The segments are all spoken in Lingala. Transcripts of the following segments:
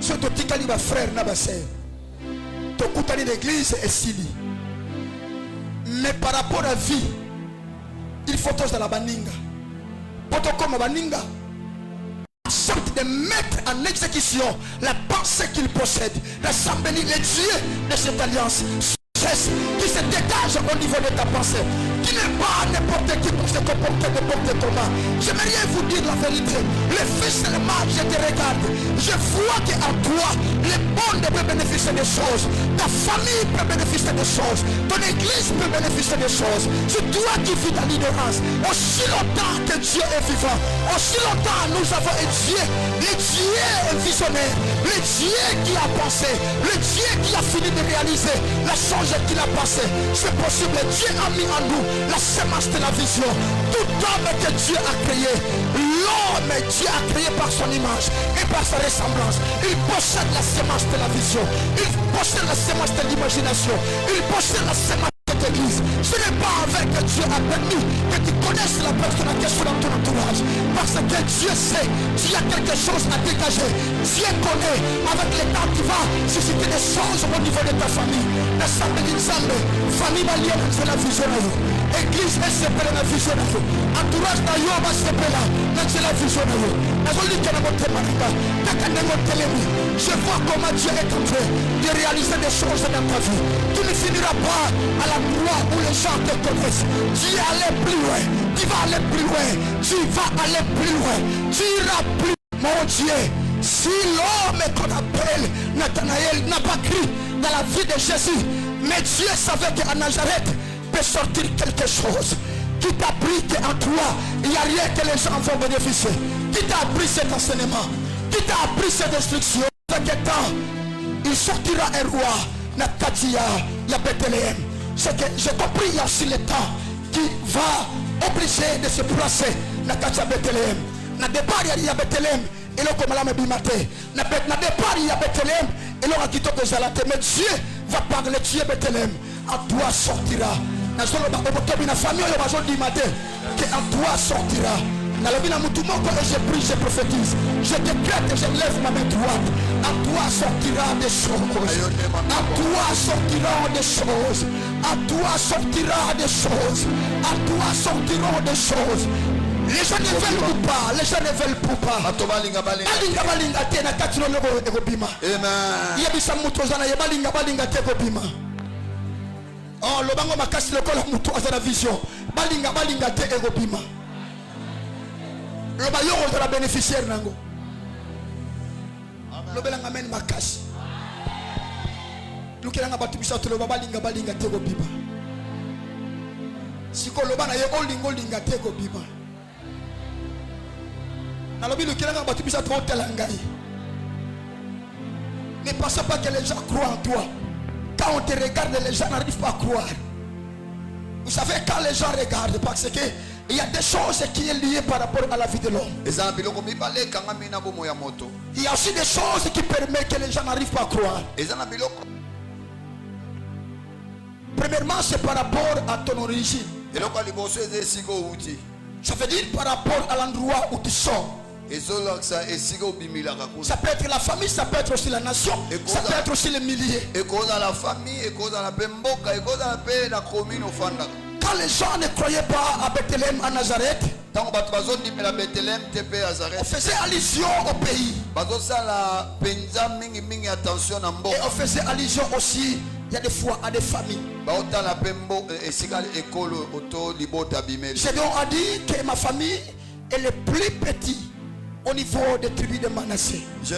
Ce totikali ba frère na ba sœur. Tokutani l'église et sili. Mais par rapport à vie, il faut tous dans la baninga. Poto comme baninga. Sorte de mettre en exécution la pensée qu'il possède. Rassembler les dieux de cette alliance. Qui se dégage au niveau de ta pensée, qui n'est pas n'importe qui pour se comporter n'importe comment. J'aimerais vous dire la vérité. Le fils seulement, je te regarde, je vois qu'en toi les bonnes peuvent bénéficier des choses, ta famille peut bénéficier des choses, ton église peut bénéficier des choses. C'est toi qui vis dans l'ignorance. Aussi longtemps que Dieu est vivant, aussi longtemps nous avons un Dieu, le Dieu est visionnaire, le Dieu qui a pensé, le Dieu qui a fini de réaliser la chose qu'il a passé. C'est possible. Dieu a mis en nous la semence de la vision. Tout homme que Dieu a créé, l'homme Dieu a créé par son image et par sa ressemblance. Il possède la semence de la vision. Il possède la semence de l'imagination. Il possède la semence de l'église. Ce n'est pas avec que Dieu a permis que tu connaisses la personne qui est dans ton entourage. Parce que Dieu sait qu'il y a quelque chose à dégager. Dieu connaît avec le temps qui va susciter des choses au niveau de ta famille. La famille va lier dans la vision. Église est séparée dans la vision. Entourage d'ailleurs va séparer dans la vision. Je vois comment Dieu est en train de réaliser des choses dans ta vie. Tu ne finiras pas à l'endroit où les gens te connaissent. Tu vas aller plus loin. Tu vas aller plus loin. Tu vas aller plus loin. Tu iras plus. Mon Dieu, si l'homme qu'on appelle Nathanaël n'a pas cru dans la vie de Jésus, mais Dieu savait qu'à Nazareth peut sortir quelque chose. Qui t'a appris qu'en toi, il n'y a rien que les gens vont bénéficier. Qui t'a appris cet enseignement? Qui t'a appris cette instruction? Avec le temps, il sortira un roi, Nakatia, il y a Bethléem. C'est que j'ai compris, il y a aussi le temps qui va obliger de se placer, Nakatia Bethléem. Na départ il y a Bethléem et là comme la me bimate. Na départ il y a Bethléem et là qui toque Zalate. Mais Dieu va parler, Dieu Bethléem. À toi sortira. Na solo ba obotobi na famille yo bazo di matin que à toi sortira. Na lobi na mutu moko et je prie, je prophétise. Je décrète et je lève ma main droite. À toi sortira des choses. À toi sortira des choses. À toi sortira des choses. À toi sortiront des choses. Les gens ne veulent pas, les gens ne veulent pas. Oh, le bango makasi le kola mutu azana vision. Balinga te egobima. Le bayoro de la bénéficiaire nango. Le belanga men makasi. Lukelanga batu bisato le balinga te egobima. Siko le bana ye olinga te egobima. Ne pense pas que les gens croient en toi. Quand on te regarde, les gens n'arrivent pas à croire. Vous savez, quand les gens regardent, parce que il y a des choses qui sont liées par rapport à la vie de l'homme. Il y a aussi des choses qui permettent que les gens n'arrivent pas à croire. Premièrement, c'est par rapport à ton origine. Ça veut dire par rapport à l'endroit où tu sors. Ça peut être la famille, ça peut être aussi la nation, ça peut être aussi les milliers. Quand les gens ne croyaient pas à Bethléem, à Nazareth, on faisait allusion au pays. Et on faisait allusion aussi, il y a des fois, à des familles. Gédéon a dit que ma famille est le plus petit au niveau des tribus de Manassé. Nous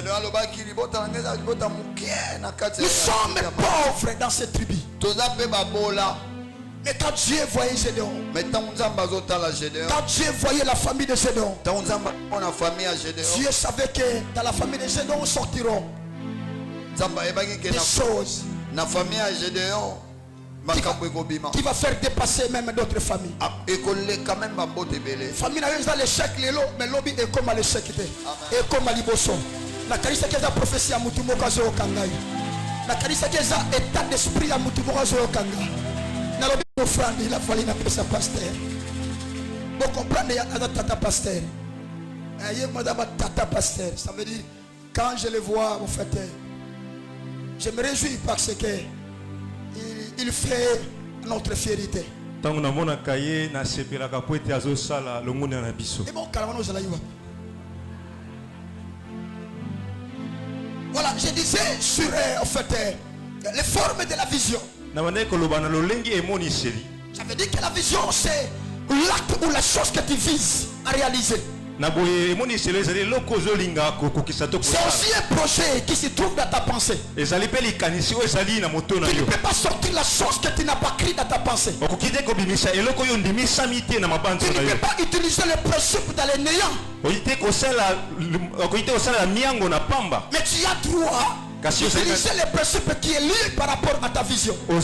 sommes pauvres dans ces tribus. Mais quand Dieu voyait Gédéon, quand Dieu voyait la famille de Gédéon, Dieu savait que dans la famille de Gédéon sortiront des choses qui va faire dépasser même d'autres familles. Famille n'a pas l'échec, mais l'objet est comme l'échec. Et comme à Liboso. La carisse qui est la prophétie à Mutumoka Zo Kangai. La carisse qui est l'état d'esprit à Mutumoka Zo Kangai. N'a l'objet d'offrande, il a fallu n'appeler sa pasteur. Vous comprenez, il y a un tata pasteur. Il y a un tata pasteur. Ça veut dire, Quand je le vois, en fait, je me réjouis parce que il fait notre fierté. Et bon, voilà, je disais sur en fait, les formes de la vision. Ça veut dire que la vision, c'est l'acte ou la chose que tu vises à réaliser. C'est aussi un projet qui se trouve dans ta pensée. Tu ne peux pas sortir la chose que tu n'as pas créée dans ta pensée. Tu ne peux pas utiliser le principe dans les néants. Mais tu as droit d'utiliser le principe qui est lié par rapport à ta vision. Je venais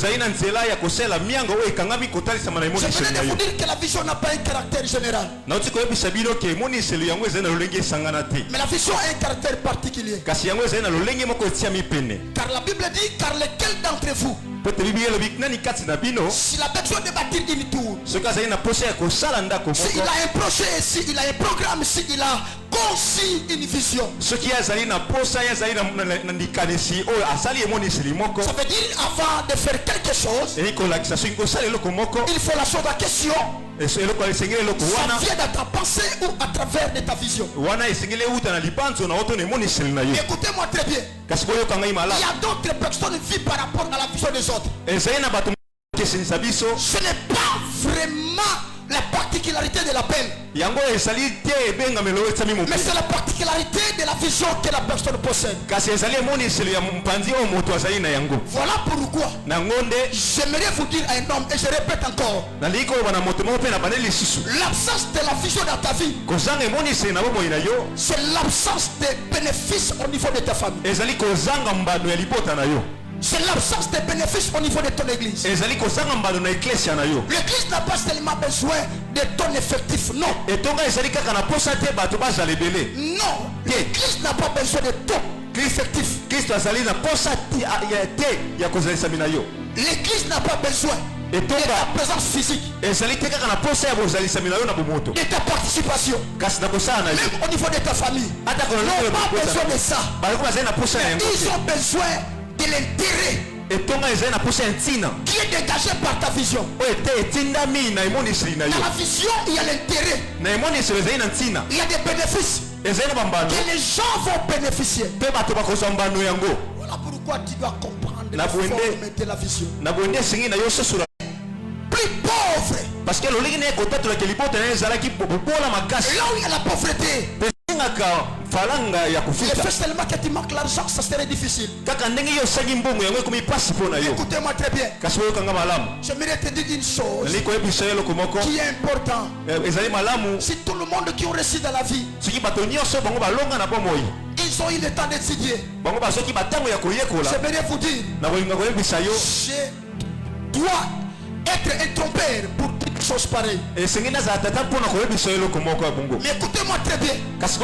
de vous dire que la vision n'a pas un caractère général. Mais la vision a un caractère particulier. Car la Bible dit, car lequel d'entre vous, s'il a besoin de bâtir une tour, s'il a un projet, s'il a un programme, s'il a conçu une vision, ça veut dire avant de faire quelque chose, il faut la chose en question. Ça vient de ta pensée ou à travers de ta vision. Écoutez-moi très bien. Il y a d'autres personnes qui vivent par rapport à la vision des autres. Ce n'est pas vraiment la particularité de la peine. Mais c'est la particularité de la vision que la personne possède. Voilà pourquoi j'aimerais vous dire à un homme, et je répète encore, l'absence de la vision dans ta vie, c'est l'absence de bénéfices au niveau de ta famille. C'est l'absence de bénéfices au niveau de ton église. L'église n'a pas seulement besoin de ton effectif, non. Non, l'église n'a pas besoin de ton effectif. L'église n'a pas besoin de ta présence physique, de ta participation, même au niveau de ta famille. Ils n'ont pas besoin de ça. Mais ils ont besoin de l'intérêt qui est dégagé par ta vision. Dans la vision, il y a l'intérêt, il y a des bénéfices que les gens vont bénéficier. Voilà pourquoi tu dois comprendre la forme de la vision. Plus pauvre, parce que là où il y a la pauvreté, le fait seulement que tu manques l'argent, ça serait difficile. Écoutez-moi très bien. J'aimerais te dire une chose qui est importante. Si tout le monde qui ont réussi dans la vie, ils ont eu le temps d'étudier, j'aimerais vous dire, je dois être un trompeur pour quelque chose pareil. Mais écoutez-moi très bien. Tout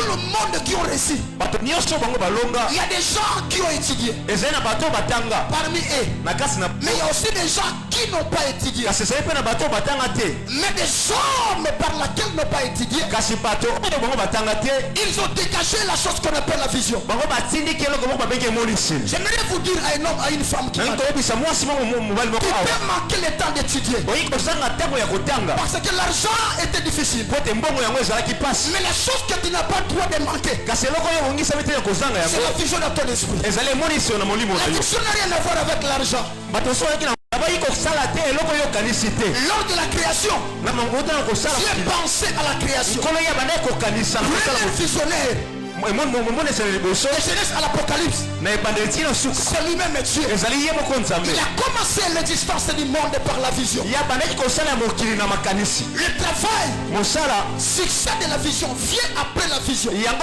le monde qui ont réussi, il y a des gens qui ont étudié parmi eux. Mais il y a aussi des gens qui n'ont pas étudié. Mais des hommes par lesquels n'ont pas étudié, ils ont dégagé la chose qu'on appelle la vision. J'aimerais vous dire à un homme, à une femme qui manquer le temps d'étudier parce que l'argent était difficile. Mais la chose que tu n'as pas le droit de manquer, c'est la vision de ton esprit. La vision n'a rien à voir avec l'argent. Lors de la création, Dieu pensait à la création. Premier visionnaire de Genèse à l'Apocalypse, c'est lui-même Dieu. Il a commencé l'existence du monde par la vision. Le travail, succès de la vision vient après la vision. Il a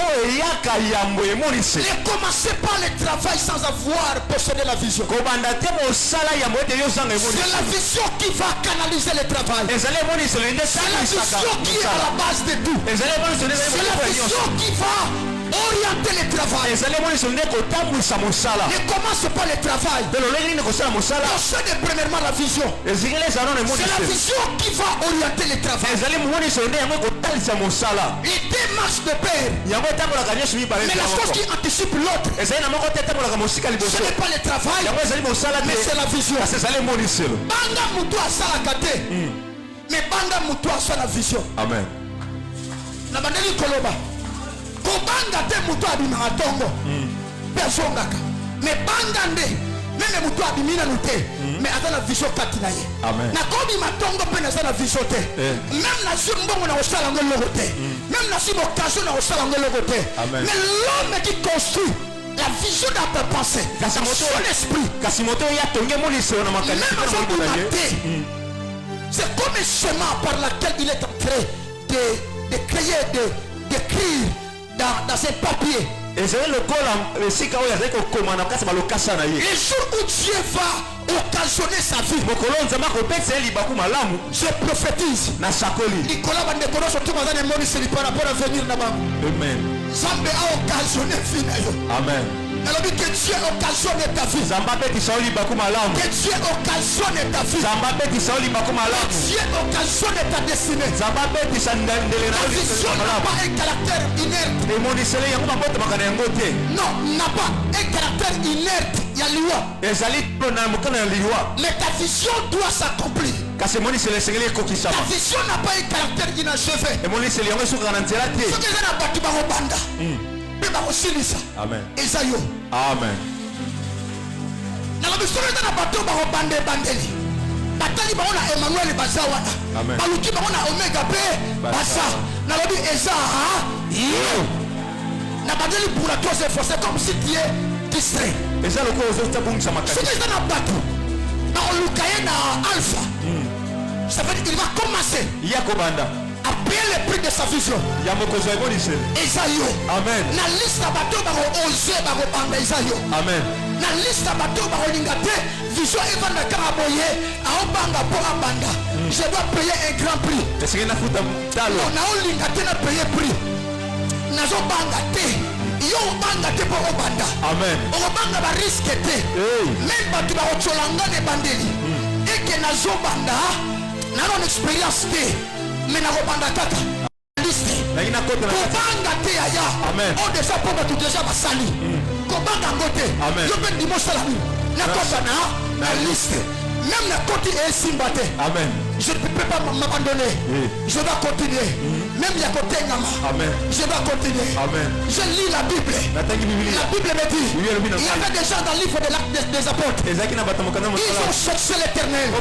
commencé par le travail sans avoir possédé la vision. C'est la vision qui va canaliser le travail. C'est la vision qui est à la base de tout. C'est la vision qui va Orienter le travail. Ne commence pas le travail. Possède premièrement la vision. C'est la vision qui va orienter le travail. Les deux marchent de pair. Mais la chose qui anticipe l'autre, ce n'est pas le travail, mais c'est la vision. Banda mutu asala kate. Mais banda mutu asala la vision. Amen. Na bandeli koloba. Kobanga te mutu abimaka tongo. Persongaka. Mais banga nde. Même mutu abimina nute. Mais aza la vision kati na ye. Amen. Na kobi matongo pe na za la vision te. Même na si mbongo na osala ngolo te. Même na si occasion na osala ngolo te. Mais l'homme qui construit la vision dans ta pensée, dans son esprit, c'est comme un chemin par lequel il est en train de créer, d'écrire dans ses papiers. Les jours où Dieu va occasionner sa vie, je prophétise. Nicolas va décorer surtout dans un monde par rapport à venir là-bas. Amen. Zambé a occasionné vie. Amen. Alors que Dieu occasionne ta vie. Que Dieu occasionne ta vie. Que Dieu occasionne ta destinée. La vision n'a pas un caractère inerte. Non, n'a pas un caractère inerte. Il y a loi. Mais ta vision doit s'accomplir. Ta vision n'a pas un caractère inachevé. Amen. Amen. Emmanuel Bazawana. Baluki baona Omega P Basa. Nalobi Eza na badeli pour la toi c'est comme si tu es distrait. Eza le cause de tabung sama kati. C'est ça na batu. Na olukaye na alpha. Ça veut dire qu'il va commencer. Yakobanda. À payer le prix de sa vision. Esayo. Amen. Na liste na bato ba oser ba banda Esayo. Amen. Na liste na bato ba lingate vision evanda karaboye a obanga pour abanda. Je dois payer un grand prix. Est-ce que na futa talo? On a lingate na payer prix. Nazo banga te. Yo banga te pour obanda. Amen. Obanga ba risque te. Même bato ba ocholanga ne bandeli. Et que nazo banda na non expérience te. Mais na robanda kaka liste kobanga te aya o déjà pour tout déjà basali kobanga ngote yo ben dimanche la nuit na kota na liste même na koti e simba te. Amen. Je ne peux pas m'abandonner. Je dois continuer. Même il y a côté Ngama. Amen. Je dois continuer. Amen. Je lis la Bible. La Bible me dit il y avait des gens dans le livre des apôtres. Ils ont cherché l'éternel.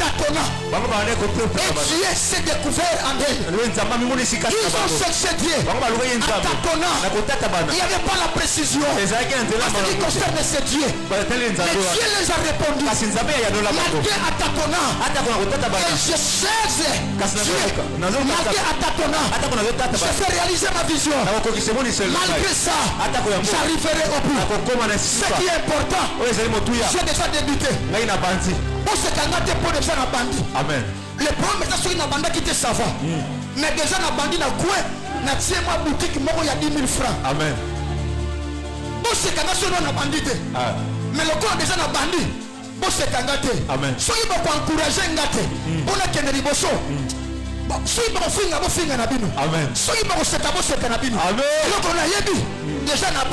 Tâtonnant. Et Dieu s'est découvert en elle. Ils ont cherché Dieu. Tâtonnant. Il n'y avait pas la précision. Parce qu'il concerne ces dieux. Mais Dieu les a répondu. Malgré à tâtonnant. Et je cherche Dieu. Malgré à tâtonnant. Je fais réaliser ma vision. Malgré ça, j'arriverai au bout. Ce qui est important, j'ai déjà débuté. Amen. Le problème est que na banda qui te savent. Mais déjà na bandi na quoi na tie moi boutique moko ya 10 000 francs. Amen. Bon c'est quand on na bandi te. Mais le corps déjà na bandi. Bon c'est quand te. Amen. Soki ba encourager ngate. On a kende liboso. Soki ba finga bo finga na bino. Amen. Soki ba seta bo seta na bino. Amen. Donc on a yebi déjà na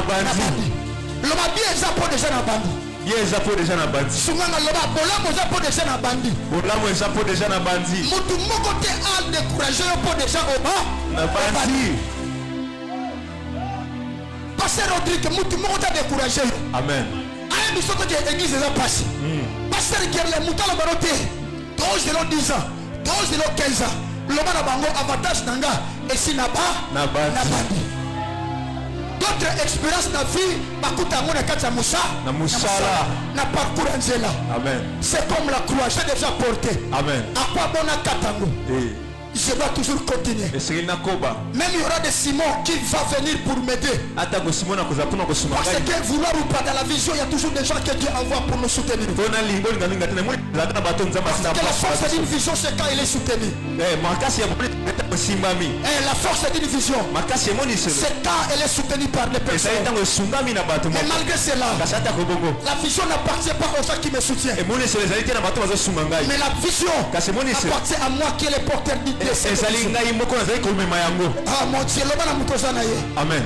bandi. Le ma bien ça pour déjà na bandi. Bien ça pour déjà na bandi. Sunganga loba bolamo za pour déjà na bandi. Bolamo ça pour déjà na bandi. Mutu moko te a décourager pour déjà au bas. Na bandi. Pasteur Rodrigue mutu moko te décourager. Amen. Aye biso ko je église za passe. Pasteur Gerle mutalo barote. 12 0 10 ans. 12 0 15 ans. Loba na bango avantage nanga et si na ba na bandi. D'autres expériences na vie bakuta ngona kati ya Moussa na musala na parcours nzela. Amen. C'est comme la croix, j'ai déjà porté. Amen. À quoi bon katango? je dois toujours continuer. Même il y aura des Simons qui vont venir pour m'aider. Parce que vouloir ou pas, dans la vision, il y a toujours des gens que Dieu envoie pour nous soutenir. Parce que la force d'une vision, c'est quand il est soutenu. Et la force d'une vision, c'est quand elle est soutenue par des personnes. Mais malgré cela, la vision n'appartient pas aux gens qui me soutiennent. Mais la vision appartient à moi qui est le porteur d'idées. Ah mon Dieu, amen.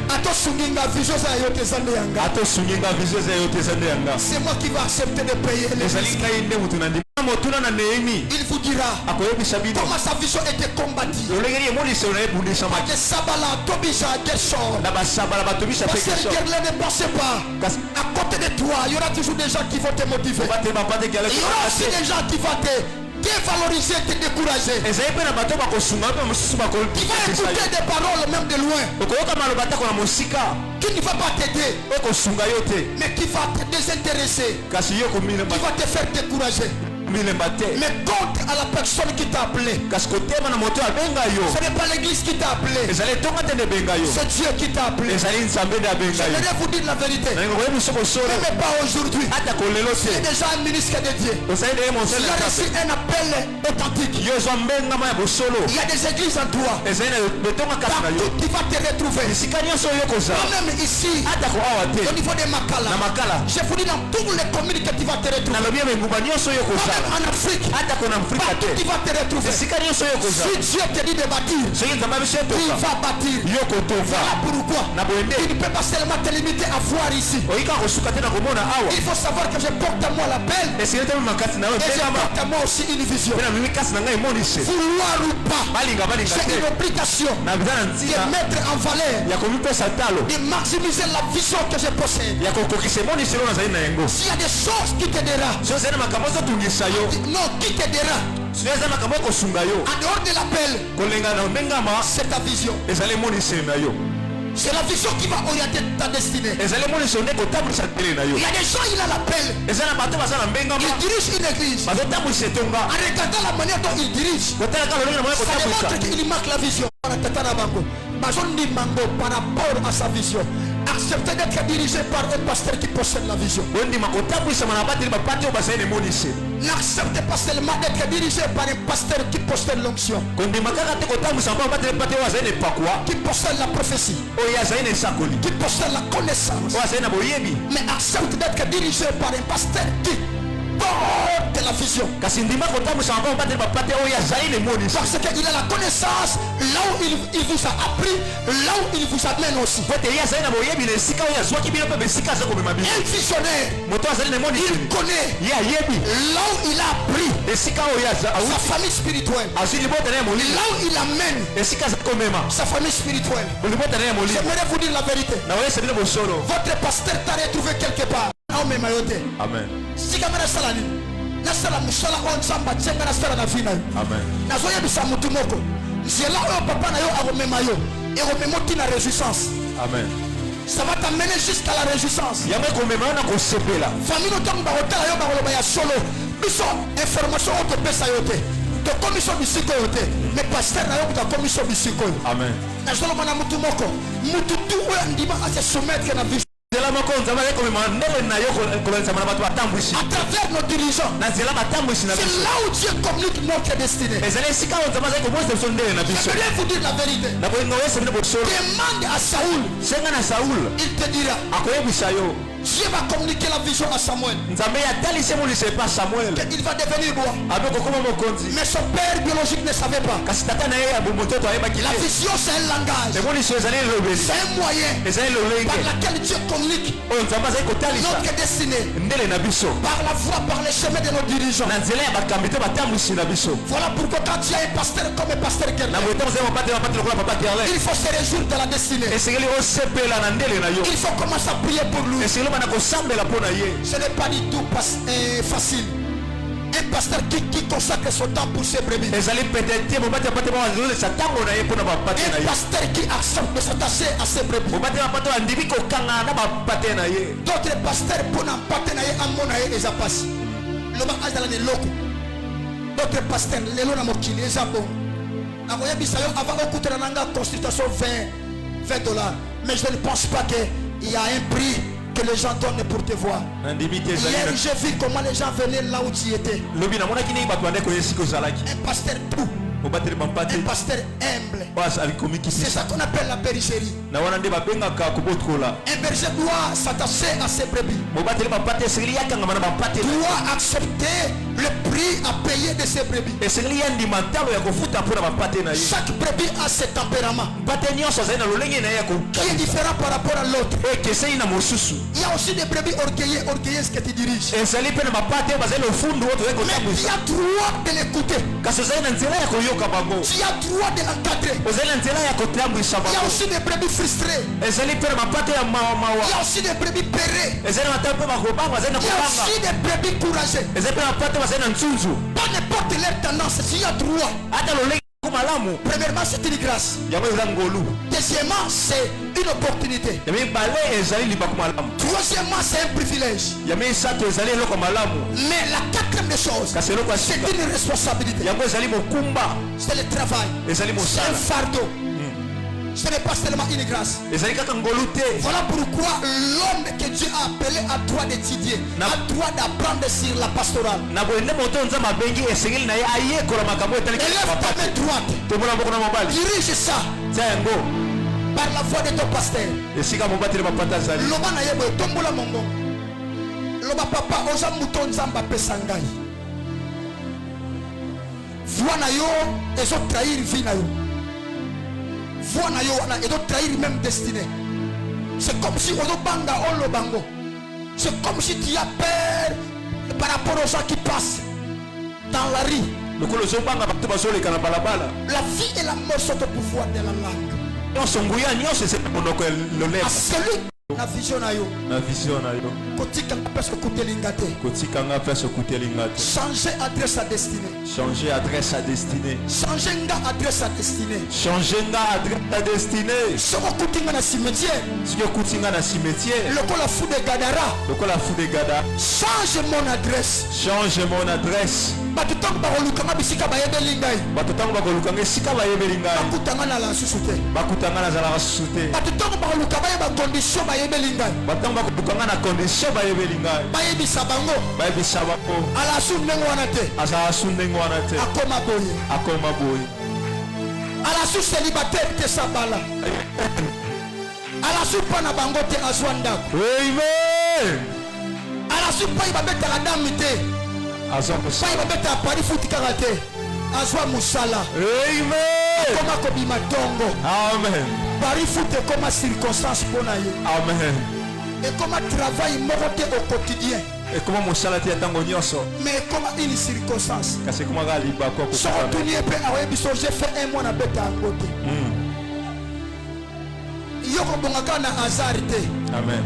C'est moi qui vais accepter de payer les risques. Il vous dira comment sa vision était combattue. Des sabala, Tobisha, Gershon. Pasteur Gerlin, ne pensez pas. À côté de toi, il y aura toujours des gens qui vont te motiver. Il y aura aussi des gens qui vont te dévaloriser, te décourager. Qui va écouter des paroles même de loin. Qui ne va pas t'aider, mais qui va te désintéresser, qui va te faire décourager. Mais compte à la personne qui t'a appelé. Ce n'est pas l'église qui t'a appelé, c'est Dieu qui t'a appelé. J'aimerais vous dire la vérité, même pas aujourd'hui. Il y a déjà un ministre de Dieu, il a reçu un appel authentique. Il y a des églises en toi, partout tu vas te retrouver. Moi-même ici, au niveau de Makala, je vous dis dans tous les communes que tu vas te retrouver. En Afrique, partout tu vas te retrouver. Si Dieu te dit de bâtir, il va bâtir. Voilà pourquoi il ne peut pas seulement te limiter à voir ici. Il faut savoir que je porte à moi l'appel et je porte à moi aussi une vision. Vouloir ou pas, j'ai une obligation de mettre en valeur, de maximiser la vision que je possède. S'il y a des choses qui te dérangent, non, qui te dérange en dehors de l'appel, c'est ta vision. C'est la vision qui va orienter ta destinée. Il y a des gens, il a l'appel, il dirige une église. En regardant la manière dont il dirige, ça démontre qu'il manque la vision. Par rapport à sa vision, accepter d'être dirigé par un pasteur qui possède la vision. N'acceptez pas seulement d'être dirigé par un pasteur qui possède l'onction, qui possède la prophétie, qui possède la connaissance, mais accepte d'être dirigé par un pasteur qui porte la vision. Parce qu'il a la connaissance là où il vous a appris, là où il vous amène aussi. Un visionnaire, il connaît là où il a appris sa famille spirituelle, là où il amène sa famille spirituelle. J'aimerais vous dire la vérité, votre pasteur t'a retrouvé quelque part. Amen. Si kamera salani na sala musala on samba tsenga na sala na vina. Amen. Na zoya bisa mutu moko. Nzela o papa na yo aromema yo. Et rememoti na résistance. Amen. Ça va t'amener jusqu'à la résistance. Yame komema na ko sepela. Famille no tamba hotela yo ba koloba ya solo. Biso information o te pesa yo te. De commission bisiko yo te. Mais pasteur na yo ta commission bisiko. Amen. Na solo mana mutu moko. Mutu tu o ndima a se soumettre na vie. À travers nos dirigeants, c'est là où Dieu communique notre destinée. Je voulais vous dire la vérité. Demande à Saoul, il te dira. Dieu va communiquer la vision à Samuel. Il va devenir roi. Mais son père biologique ne savait pas. La vision c'est un langage, c'est un moyen par lequel Dieu communique notre destinée. Par la voie, par les chemins de nos dirigeants. Voilà pourquoi quand tu as un pasteur comme un pasteur Gerlin, il faut se réjouir de la destinée. Il faut commencer à prier pour lui. Ce n'est pas du tout facile. Un pasteur qui consacre son temps pour ses brebis. Un pasteur qui accepte de s'attacher à ses brebis. D'autres pasteurs pour n'empâter à mon aïe et zapas. D'autres pasteurs, les lois mokili et zabon. Avant de consultation $20. Mais je ne pense pas qu'il y a un prix que les gens donnent pour te voir. Hier, j'ai vu comment les gens venaient là où tu étais. Un pasteur tout. Un pasteur humble. C'est ça qu'on appelle la périphérie. Un berger doit s'attacher à ses brebis. Doit accepter le prix à payer de ses brebis. Chaque brebis a ses tempéraments qui est différent par rapport à l'autre. Il y a aussi des brebis orgueilleuses que tu diriges. Mais il y a droit de l'écouter. Tu as droit de l'encadrer. Il y a aussi des brebis frustrées. Il y a aussi des brebis pérées. Il y a aussi des brebis courageux. Pas n'importe leur tendance, il y a droit. Premièrement, c'est une grâce. Deuxièmement, c'est une opportunité. Troisièmement, c'est un privilège. Mais la quatrième des choses, c'est une responsabilité. C'est le travail. C'est un fardeau. Ce n'est pas seulement une grâce. Voilà pourquoi l'homme que Dieu a appelé a droit d'étudier, a droit d'apprendre sur la pastorale. Élève ta main droite. Dirige ça par la voix de ton pasteur. Loba na yebo tombola mongo. Loba papa oza muto nzamba pesangai. Voix na yo ezo trahir vie na yo. Voix na yo et d'autres trahir même destinée. C'est comme si on banga on le bango. C'est comme si tu as peur par rapport aux gens qui passent dans la rue. La vie et la mort sont au pouvoir de la langue. À celui la vision na yo. Kotika parce que écouter lingate. Changer adresse à destinée. Changer adresse à destinée. Changer nga adresse à destinée. Changer nga adresse à destinée. Soko kutinga na cimetière. Soko kutinga na cimetière. Lokola fou de Gadara. Lokola fou de Gadara. Change mon adresse. Change mon adresse. Batutang ba kolukanga bisika ba yebelingai. Batutang ba kolukanga bisika ba yebelingai. Bakutanga na la susute. Bakutanga na zala susute. Batutang ba kolukanga ba condition ba yebelingai. Batutang ba kolukanga na condition ba yebelingai. Ba yebisa bango. Ba yebisa bango. Ala sundengo wana te. Asa sundengo wana te. Akoma boye. Akoma boye. Ala su célibataire te sabala. Ala su pana bango te azwanda. Amen. Ala su pa ibabeta la dame te. Pas il va mettre à Paris foot karaté. Azwa musala. Amen. Comment kobima tongo. Amen. Paris foot est comme circonstance pour naïe. Amen. Et comment travail moroté au quotidien. Et comment musala ti atango nyoso. Mais comment une circonstance. Kasi comment gali ba ko. So tuni pe awe biso j'ai fait un mois na beta à côté. Yoko bongaka na azarte. Amen.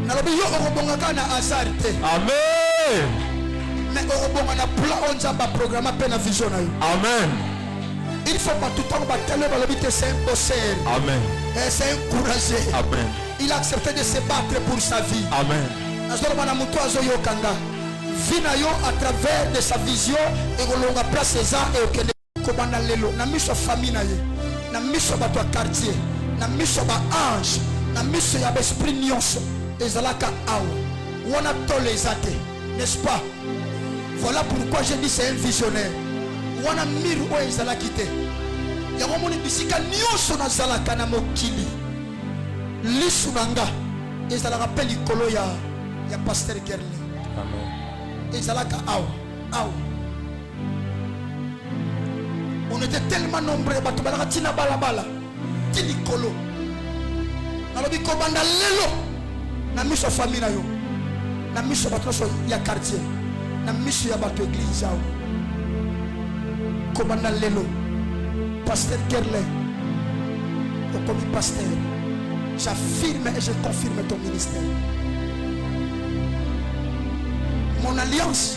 Nalobi yoko bongaka na azarte. Amen. Mais on a plan on a programme à peine vision. Amen. Il faut pas tout le temps battre c'est un bosseur. Amen. Et c'est un courageux. Amen. Il a accepté de se battre pour sa vie. Amen. À travers de sa vision et on a place ça et au Kenya kobana lelo na miso famille na ye na miso bato quartier na miso ba ange na miso ya esprit nyonso ezalaka awa wana les athées. N'est-ce pas? Voilà pourquoi je dis c'est un visionnaire. Wana miru o ezala kite. Ya momoni bisika nyonso na zalaka na mokili. Lisunanga ezala rappel likolo ya pasteur Gerle. Amen. Ezalaka awa. On était tellement nombreux bato balaka tina balabala. Ti likolo. Na lobi ko banda lelo na miso famille na yo. Na miso bato ya quartier. Na miso ya bato église awo. Kobanda lelo pasteur Gerle okomi pasteur, j'affirme et je confirme ton ministère. Mon alliance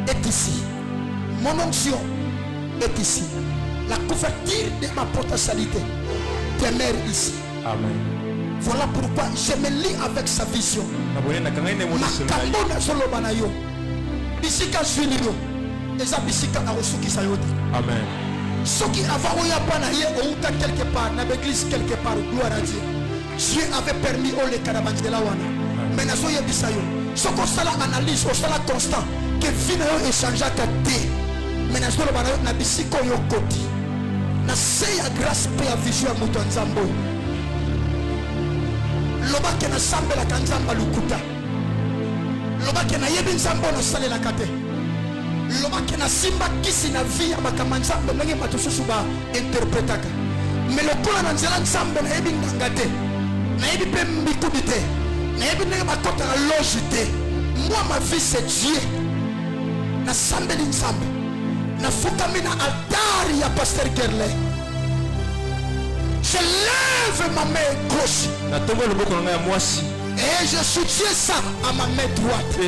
est ici, mon onction est ici, la couverture de ma potentialité demeure ici. Amen. Voilà pourquoi je me lie avec sa vision. Makambo na solo banayo bisika zwilio eza bisika akosukisa yo te. Amen. Soki avant oya pana ye outa quelque part na l'église quelque part, gloire à Dieu. Dieu avait permis au le karabandela wana. Mais nazo yebisa yo. Soko sala analyse, o sala constant que vie na yo échangeaka te. Mais nazo lo bana na bisika yo koti. Na se ya grâce pe ya vision ya moto nzambo. Lobake na sambela kanzamba lukuta. Lobake na yebi nzambo no salela kate. Lobake na simba kisi na vie ya bakamanzambe ndenge bato susu ba interpretaka. Mais lokola na nzela nzambe na yebi nganga te. Na yebi pe mbikubi te. Na yebi ndenge bakota na loge te. Moi ma vie c'est Dieu. Na sambeli nzambe. Na fukami na altari ya pasteur Gerle. Je lève ma main gauche. Et je soutiens ça à ma main droite.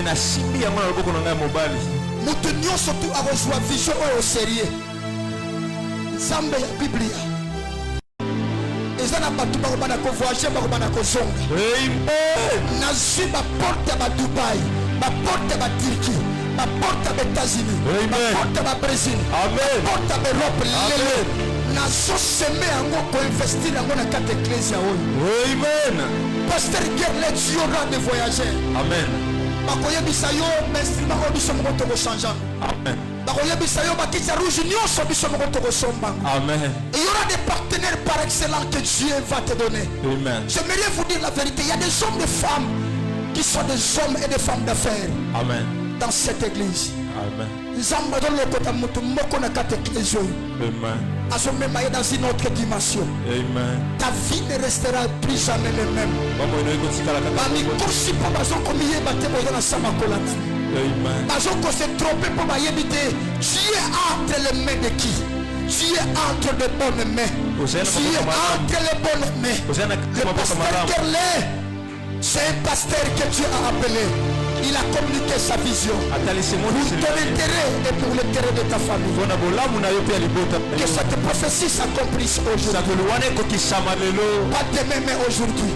Nous tenions surtout à rejoindre vision au sérieux. Nzambe ya Biblia. Ezana batu bakobana ko voyager bakobana ko zonga. Amen. Nazi ba porte ba Dubai, ba porte ba Turquie, ba porte ba États-Unis, ba porte ba Brésil. Amen. Ba porte ba Europe. Amen. Nazo semé yango ko investir yango na kate ecclesia oyo. Amen. Pasteur Gerle Diora de voyager. Amen. Bakoyebisa yo instrument oyo biso moko to changer. Amen. Bakoyebisa yo bakitsa rouge nyonso biso moko to somba. Amen. Il y aura des partenaires par excellence que Dieu va te donner. Amen. J'aimerais vous dire la vérité, il y a des hommes et des femmes qui sont des hommes et des femmes d'affaires. Amen. Dans cette église. Amen. Nzamba dans le côté mutu moko na kate ecclesia. Amen. Asomema dans une autre dimension. Amen. Ta vie ne restera plus jamais le même. Bami kursi pa bazo komiye bate boyo na sama kolata. Amen. Bazo ko se tromper pour ba yebite. Tu es entre les mains de qui? Tu es entre de bonnes mains. Tu es entre les bonnes mains. Le pasteur Gerle, c'est un pasteur que Dieu a appelé. Il a communiqué sa vision pour ton intérêt et pour l'intérêt de ta famille. Que cette prophétie s'accomplisse aujourd'hui. Pas demain mais aujourd'hui.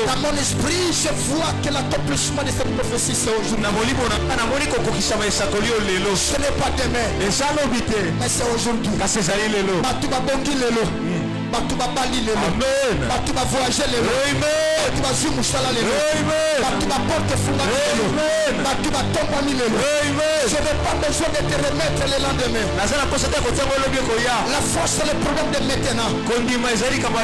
Dans mon esprit, je vois que l'accomplissement de cette prophétie c'est aujourd'hui. Ce n'est pas demain, mais c'est aujourd'hui. Batuba bongi lelo. Batuba bali lelo. Batuba voyager lelo. Batuba zimusala lelo. Batuba porte funda lelo. Batuba tomba lelo. Je n'ai pas besoin de te remettre le lendemain. La force c'est le problème de maintenant.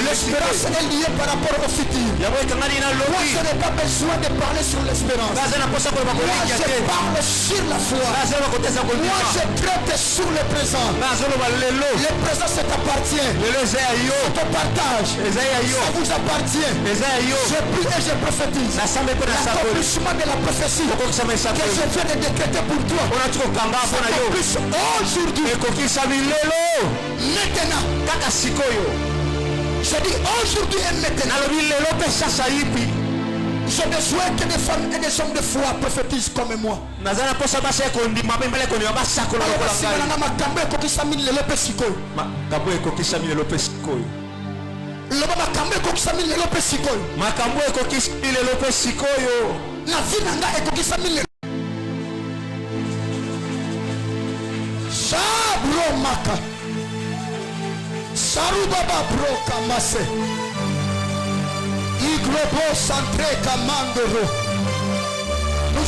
L'espérance est liée par rapport au futur. Moi je n'ai pas besoin de parler sur l'espérance. Moi je parle sur la foi. Moi je traite sur le présent. Le présent ça t'appartient. Je te partage. Ça vous appartient. Je prie et je prophétise. L'accomplissement de la prophétie que je viens de décréter pour toi s'accomplisse aujourd'hui. Maintenant. Je dis aujourd'hui et maintenant. J'ai besoin que des femmes et des hommes de foi prophétisent comme moi. Nous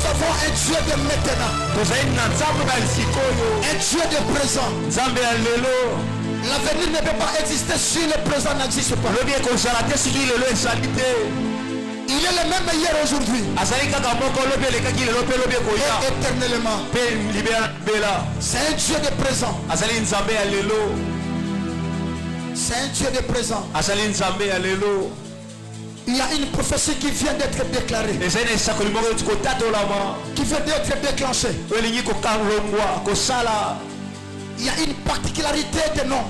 avons un Dieu de maintenant, un Dieu de présent. L'avenir ne peut pas exister si le présent n'existe pas. Il est le même hier aujourd'hui et éternellement. C'est un Dieu de présent. C'est un Dieu de présent. Il y a une prophétie qui vient d'être déclarée, qui vient d'être déclenchée. Il y a une particularité de nom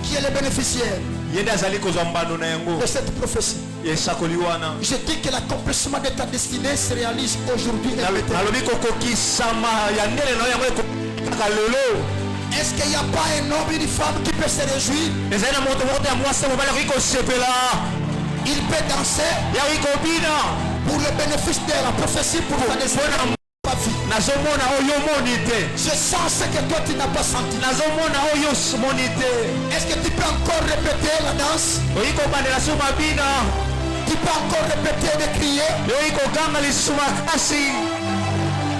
qui est le bénéficiaire de cette prophétie. Je dis que l'accomplissement de ta destinée se réalise aujourd'hui. Est-ce qu'il n'y a pas un homme et une femme qui peut se réjouir? Il peut danser ya ikobina pour le bénéfice de la prophétie pour ta destinée. nazomona oyo moni te Je sens ce que toi tu n'as pas senti. nazomona oyo moni te Est-ce que tu peux encore répéter la danse? oyikobandela so mabina Tu peux encore répéter de crier? oyikoganga lisusu makasi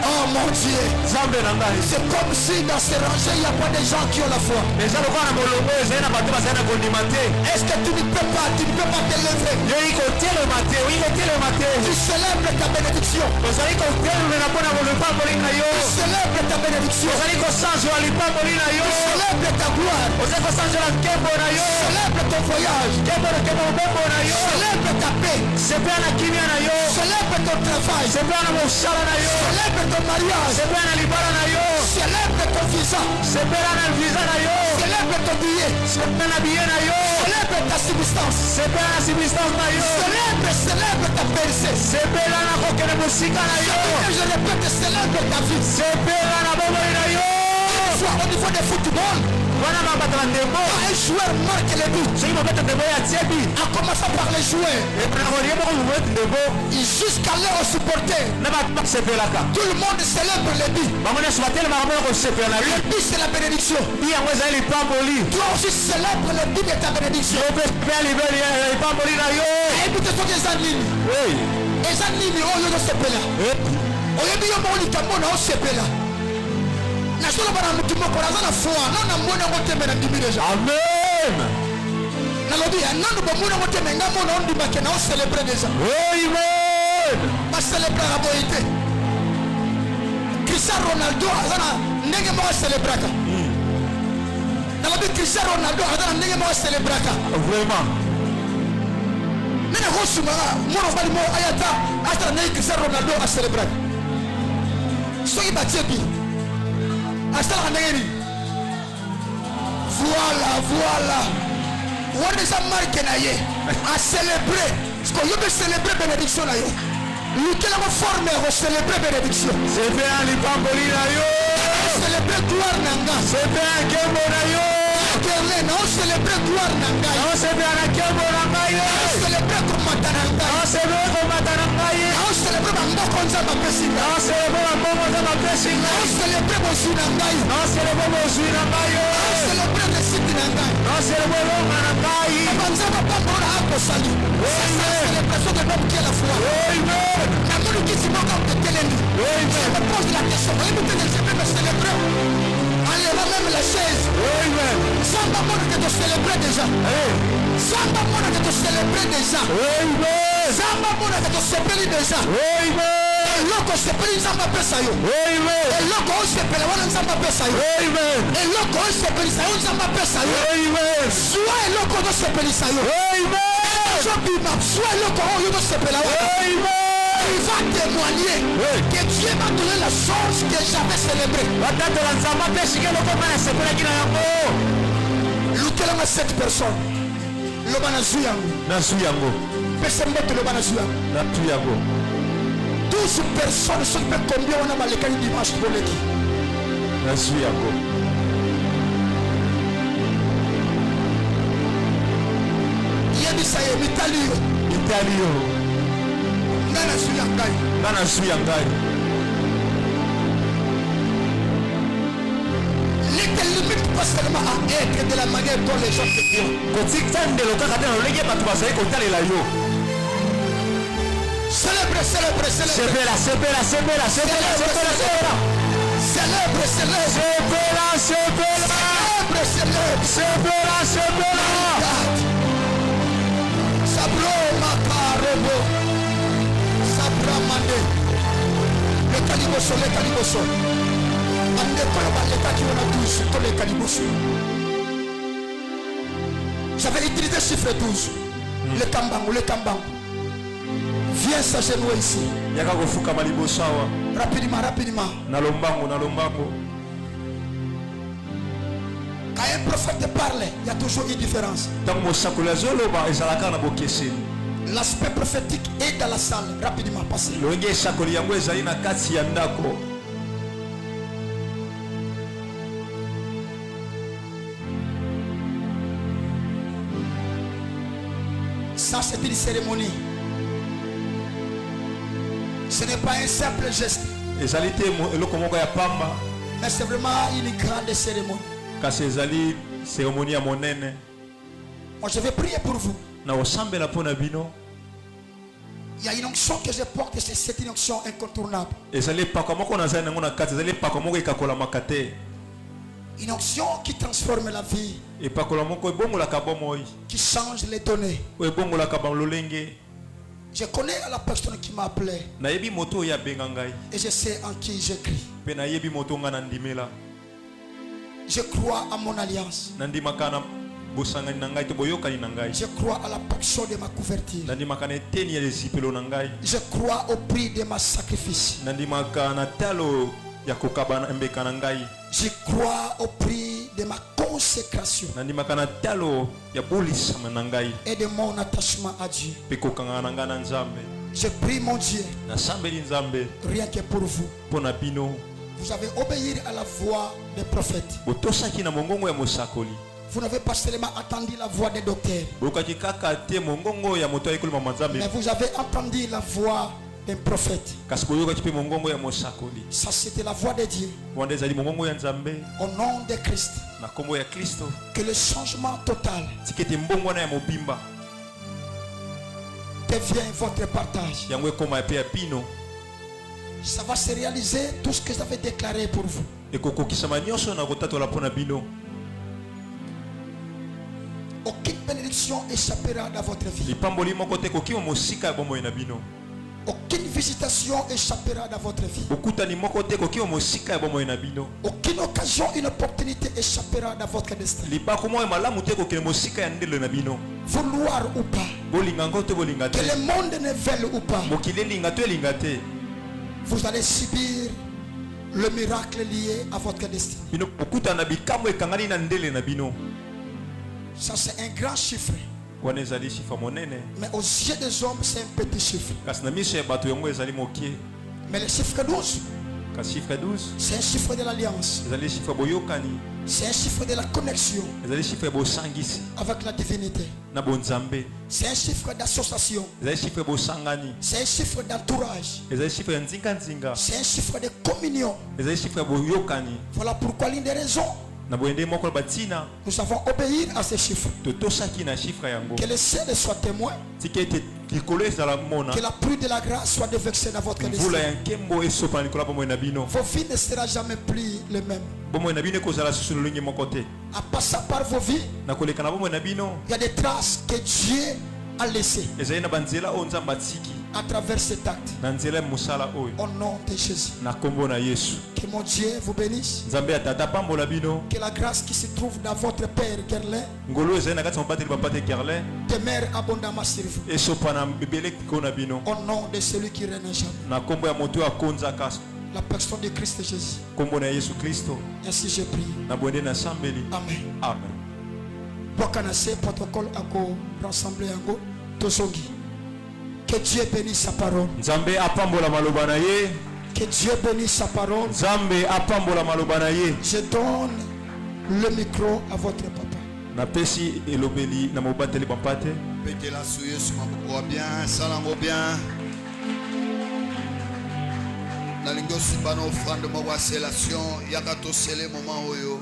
Oh mon Dieu. nzambe na ngai C'est comme si dans ces rangées il n'y a pas de gens qui ont la foi. eza lokola na molongo ezali na bato bazali na kondima te Est-ce que tu ne peux pas te lever? oyikotelema te oyikotelema te Tu célèbres ta bénédiction. ozali kotelemela mpona lipamboli na yo Tu célèbres ta bénédiction. ozali kosanzola lipamboli na yo Tu célèbres ta gloire. ozali kosanzola nkembo na yo Célèbre ton voyage. nkembo mobembo na yo Célèbre ta paix. sepela na kimia na yo Célèbre ton travail. sepela na mosala na yo Célèbre ton mariage. sepela na libala na yo Célèbre ton visa. sepela na visa na yo Célèbre ton billet. sepela na biye na yo Célèbre ta substance. sepela na substance na yo Célèbre ta percée. sepela na kokende mosika na yo Je répète, célèbre ta vie. sepela na bomoi na yo Soit au niveau du football, wana babata na ndembo un joueur marque les buts. soki babeta ndembo ya tiebi En commençant par les joueurs. eprenakolie moko mobeti ndembo Jusqu'à l'heure aux supporters. na bato basepelaka Tout le monde célèbre les buts. bango nyonso batelemaka mpona kosepela na Le yo but, c'est la bénédiction. bi yango ezali lipamboli Toi aussi célèbre le but de ta bénédiction. yo mpe sepela lipamboli na yo Écoute ce que les anime. Les anime, oh, yo, sepela. Oyebi yo mo likambo na osepela. Na solo bana mutu moko naza na foi. Non na mona ngo tembe na ndimi déjà. amen Nalobi ya nanu bo mona ngo tembe nga mona ondima ke na célébrer déjà. amen Ba célébrer la boité. Cristiano Ronaldo azana ndenge mo célébraka. Nalobi Cristiano Ronaldo azana ndenge mo célébraka. vraiment Nena kosuma mona bali mo ayata ata ndenge Cristiano Ronaldo a célébraka. Soki batiebi. Asala ndenge. Voilà. On est à marquer na ye. À célébrer. Parce qu'on veut célébrer bénédiction na yo. Lequel a formé à célébrer bénédiction. sepela lipamboli na yo Célébrer gloire nanga. sepela nkembo na yo Kerle na célébrer gloire nanga. naosepela na nkembo na ngai ye Célébrer komata nanga. naosepela komata na ngai ye Na célébrer bamboko nzamba pesinga. naoselepe bambongo za mapesi Na ngai célébrer bosu nanga. naoselepe mozwi na ngai ye Na célébrer réussite nanga. naoselepe longa na ngai Banzamba pambora ako sali. C'est la célébration de l'homme qui est la foi. amen Na moni kisi moka mtekeleni. Je me pose la question. Je peux me célébrer. Enlève même la chaise. amen Samba mona que te célébrer déjà. Samba mona que te célébrer déjà. amen Samba mona que te célébrer déjà. amen Eloko sepeli nzamba pesa yo. amen Eloko osepela wana nzamba pesa yo. amen Eloko osepelisa yo nzamba pesa yo. amen Zwa eloko osepelisa yo. amen Zobima zwa eloko oyo osepela yo. amen Il va témoigner que Dieu m'a donné la chose que j'avais célébrée. batatola nzambe apesi keloko mpe nasepelaki na yango Lukelanga 7 personnes. Loba na zwi yango. nazwi yango Pesa mbeto loba na zwi yango. natui yango 12 personnes soki mpe combien wana balekaki dimanche boleki. nazwi yango Yebisa ye mitali yo. itali yo Nga na zwi ya ngai. nga nazwi ya ngai Ne te limite pas seulement à être de la manière dont les gens te diront. kotika ndelo kaka te na lolenge bato bazali kotalela yo Célèbre. sepela sepela sepela sepela sepela sepela Célèbre. sepela sepela sepela sepela Sabro makarobo. Sabra mande. Le caliboso. Ande kola baleka ki wana 12. Tole caliboso. J'avais utilisé chiffre 12. Le kambangu. Viens s'agenouiller ici. yaka kofukama liboso awa Rapidement. na lombango Quand un prophète parle, il y a toujours une différence. ntango mosakoli azoloba ezalaka na bokeseni L'aspect prophétique est dans la salle. Rapidement, passez. lolenge esakoli yango ezali na kati ya ndako Ça, c'est une cérémonie. Ce n'est pas un simple geste. Et ça l'était le comment ya pamba. Mais c'est vraiment une grande cérémonie. Quand c'est ali cérémonie à monene. Moi, je vais prier pour vous. Na osambe la pona bino. Il y a une onction que je porte, c'est une onction incontournable. Et ça l'est pas comment qu'on a ça dans la carte. Ça l'est pas comment qu'on a makate. Une onction qui transforme la vie. Et pas comment qu'on bon la kabomoi. Qui change les données. Ouais bon la kabam lolenge. Je connais la personne qui m'a appelé. Na yebi moto ya bengangai. Et je sais en qui j'écris. Pe na yebi moto ngana ndimela. Je crois à mon alliance. Nandima kana bosangani nangai to boyokani nangai. Je crois à la portion de ma couverture. Nandima kana teni ya disipelo nangai. Je crois au prix de ma sacrifice. Nandima kana talo ya kokabana mbeka nangai. Je crois au prix de ma consécration. Nandima kana talo ya bolisama nangai. Et de mon attachement à Dieu. Pe kokanga nangana nzambe. Je prie mon Dieu. Na sambeli nzambe. Rien que pour vous. Pona bino. Vous avez obéi à la voix des prophètes. Botosaki na mongongo ya mosakoli. Vous n'avez pas seulement entendu la voix des docteurs. Bokaki kaka te mongongo ya moto ayekoli mamanzambe. Mais vous avez entendu la voix d'un prophète. Kasi boyokaki pe mongongo ya mosakoli. Ça c'était la voix de Dieu. Wanda ezali mongongo ya nzambe. Au nom de Christ. Na kombo ya Kristo. Que le changement total tikete mbongo na ya mobimba devient votre partage. yango ekoma pe ya pino. Ça va se réaliser tout ce que j'avais déclaré pour vous. Ekokokisama nyonso na kotatola pona bino. Aucune bénédiction échappera dans votre vie. Lipamboli moko te kokima mosika ya bomoi na bino. Aucune visitation échappera dans votre vie. Bokutani moko te kokima mosika ya bomoi na bino. Aucune occasion, une opportunité échappera dans votre destin. Libako mo malamu te kokile mosika ya ndelo na bino. Vouloir ou pas, Bolinga ngo te bolinga te. que le monde ne veuille ou pas, Mokile linga te linga te. vous allez subir le miracle lié à votre destin. Bino bokutana bikambo ekangani na ndele na bino. Ça c'est un grand chiffre. Wana ezali chiffre monene. Mais aux yeux des hommes, c'est un petit chiffre. Kasi na miso ya bato yango ezali mokie. Mais le chiffre 12, Kasi chiffre 12 c'est un chiffre de l'alliance. ezali chiffre boyokani. C'est un chiffre de la connexion Ezali chiffre bosangisi avec la divinité. na bonzambe. C'est un chiffre d'association. Ezali chiffre bosangani. C'est un chiffre d'entourage. Ezali chiffre ya nzinga nzinga. C'est un chiffre de communion. Ezali chiffre boyokani. Voilà pourquoi l'une des raisons, Na boyende moko batina nous avons obéi à ces chiffres. totosaki na chiffre yango. Que le ciel soit témoin. Tikete likolo ezala mona. Que la pluie de la grâce soit déversée dans votre destin. Mvula ya nkembo esopa likolo bomoi na bino. Vos vies ne seront jamais plus les mêmes. Bomoi na bino ekozala susu lolenge moko te. En passant par vos vies, Na koleka na bomoi na bino il y a des traces que Dieu a laissées ezali na banzela oyo nzambe atiki à travers cet acte. na nzela ya mosala oyo. Au nom de Jésus. Na kombo na Yesu. Que mon Dieu vous bénisse. Nzambe ya tata pambola bino. Que la grâce qui se trouve dans votre Père Gerlin Ngolo ezali na kati ya mobateli bapate Gerlin demeure abondamment sur vous. esopa na bibele kiko na bino. Au nom de celui qui règne jamais. Na kombo ya moto oyo akonzaka La personne de Christ Jésus. kombo na Yesu Kristo. Ainsi je prie. Na bwende na sambeli. Amen. Amen. Bokanase protocole à rassembler yango tosongi. Que Dieu bénisse sa parole. Nzambe apambola maloba na ye. Que Dieu bénisse sa parole. Nzambe apambola maloba na ye. Je donne le micro à votre papa. Napesi elobeli na mobateli bapate. Petela suye suma boko bien, salango bien. Na lingo sibana offrande mo wa célébration yaka to sele moment oyo.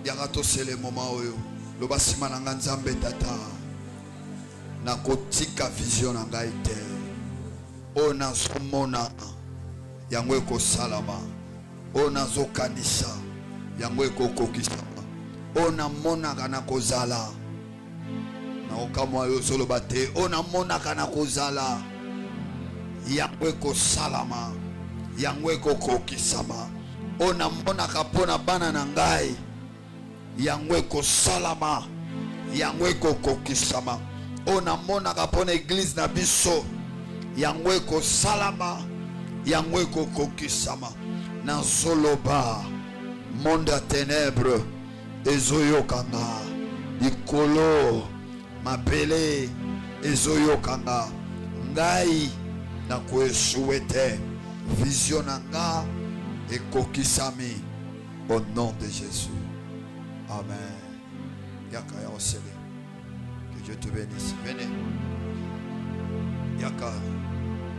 Yaka to sele moment oyo. Lo basima na nzambe tata. Na kotika vision na ngai te. O na somona yango eko salama. O na zokanisa yango ekokokisama. O na monaka na kozala na okamwa yo solo bate. O na monaka na kozala yango ekosalama yango ekokokisama. O na monaka pona bana na ngai yango ekosalama yango ekokokisama. O na monaka pona église na biso yango ekosalama yango ekokokisama. Na soloba monde à ténèbres ezoyokanga likolo mabele ezoyokanga ngai na koesouete vision nga ekokisami au nom de Jésus. Amen. Yaka ya osele. Que Dieu te bénisse. Venez. Yaka.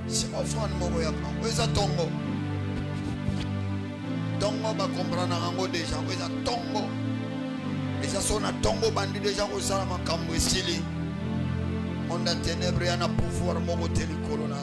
C'est mon frère moko yaka. Weza tongo. Tongo ba comprendre rango déjà. Weza tongo. Déjà sona tongo bandi déjà osala makambo esili. Onda ténèbres yana pouvoir moko telikolo na.